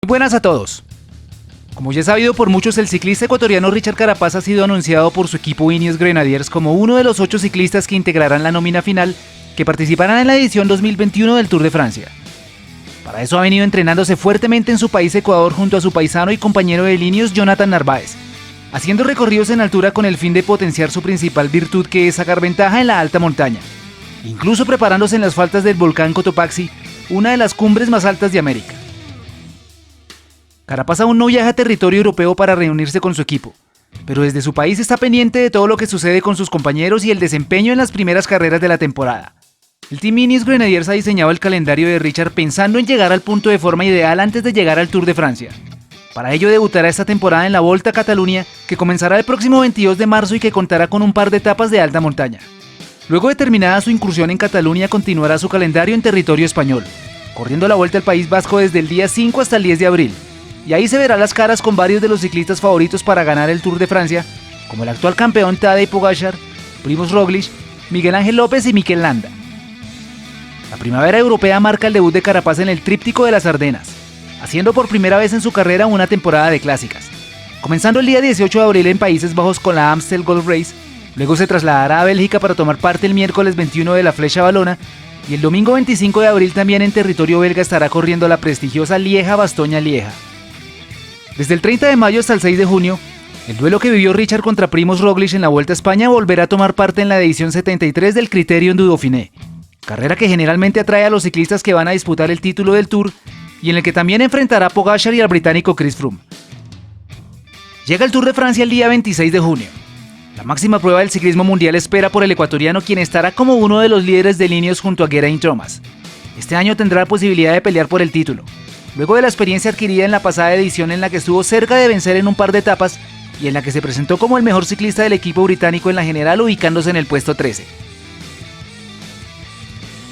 Buenas a todos. Como ya es sabido por muchos, el ciclista ecuatoriano Richard Carapaz ha sido anunciado por su equipo Ineos Grenadiers como uno de los 8 ciclistas que integrarán la nómina final que participarán en la edición 2021 del Tour de Francia. Para eso ha venido entrenándose fuertemente en su país Ecuador junto a su paisano y compañero de Ineos Jonathan Narváez, haciendo recorridos en altura con el fin de potenciar su principal virtud, que es sacar ventaja en la alta montaña, incluso preparándose en las faldas del volcán Cotopaxi, una de las cumbres más altas de América. Carapaz aún no viaja a territorio europeo para reunirse con su equipo, pero desde su país está pendiente de todo lo que sucede con sus compañeros y el desempeño en las primeras carreras de la temporada. El Team Ineos Grenadiers ha diseñado el calendario de Richard pensando en llegar al punto de forma ideal antes de llegar al Tour de Francia. Para ello debutará esta temporada en la Volta a Cataluña, que comenzará el próximo 22 de marzo y que contará con un par de etapas de alta montaña. Luego de terminada su incursión en Cataluña, continuará su calendario en territorio español, corriendo la Vuelta al País Vasco desde el día 5 hasta el 10 de abril. Y ahí se verá las caras con varios de los ciclistas favoritos para ganar el Tour de Francia, como el actual campeón Tadej Pogačar, Primož Roglič, Miguel Ángel López y Mikel Landa. La primavera europea marca el debut de Carapaz en el Tríptico de las Ardenas, haciendo por primera vez en su carrera una temporada de clásicas. Comenzando el día 18 de abril en Países Bajos con la Amstel Gold Race, luego se trasladará a Bélgica para tomar parte el miércoles 21 de la Flecha Valona, y el domingo 25 de abril también en territorio belga estará corriendo la prestigiosa Lieja-Bastoña-Lieja. Desde el 30 de mayo hasta el 6 de junio, el duelo que vivió Richard contra Primož Roglič en la Vuelta a España volverá a tomar parte en la edición 73 del Criterium du Dauphiné, carrera que generalmente atrae a los ciclistas que van a disputar el título del Tour y en el que también enfrentará a Pogačar y al británico Chris Froome. Llega el Tour de Francia el día 26 de junio. La máxima prueba del ciclismo mundial espera por el ecuatoriano, quien estará como uno de los líderes de Ineos junto a Geraint Thomas. Este año tendrá la posibilidad de pelear por el título, luego de la experiencia adquirida en la pasada edición en la que estuvo cerca de vencer en un par de etapas y en la que se presentó como el mejor ciclista del equipo británico en la general, ubicándose en el puesto 13.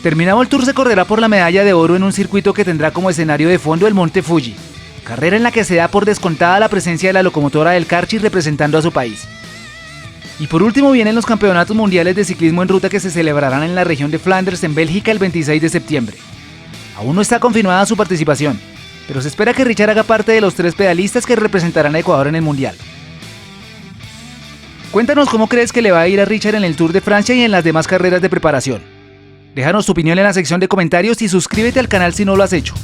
Terminado el Tour, se correrá por la medalla de oro en un circuito que tendrá como escenario de fondo el Monte Fuji, carrera en la que se da por descontada la presencia de la locomotora del Karchi representando a su país. Y por último vienen los campeonatos mundiales de ciclismo en ruta que se celebrarán en la región de Flanders en Bélgica el 26 de septiembre. Aún no está confirmada su participación, pero se espera que Richard haga parte de los 3 pedalistas que representarán a Ecuador en el Mundial. Cuéntanos cómo crees que le va a ir a Richard en el Tour de Francia y en las demás carreras de preparación. Déjanos tu opinión en la sección de comentarios y suscríbete al canal si no lo has hecho.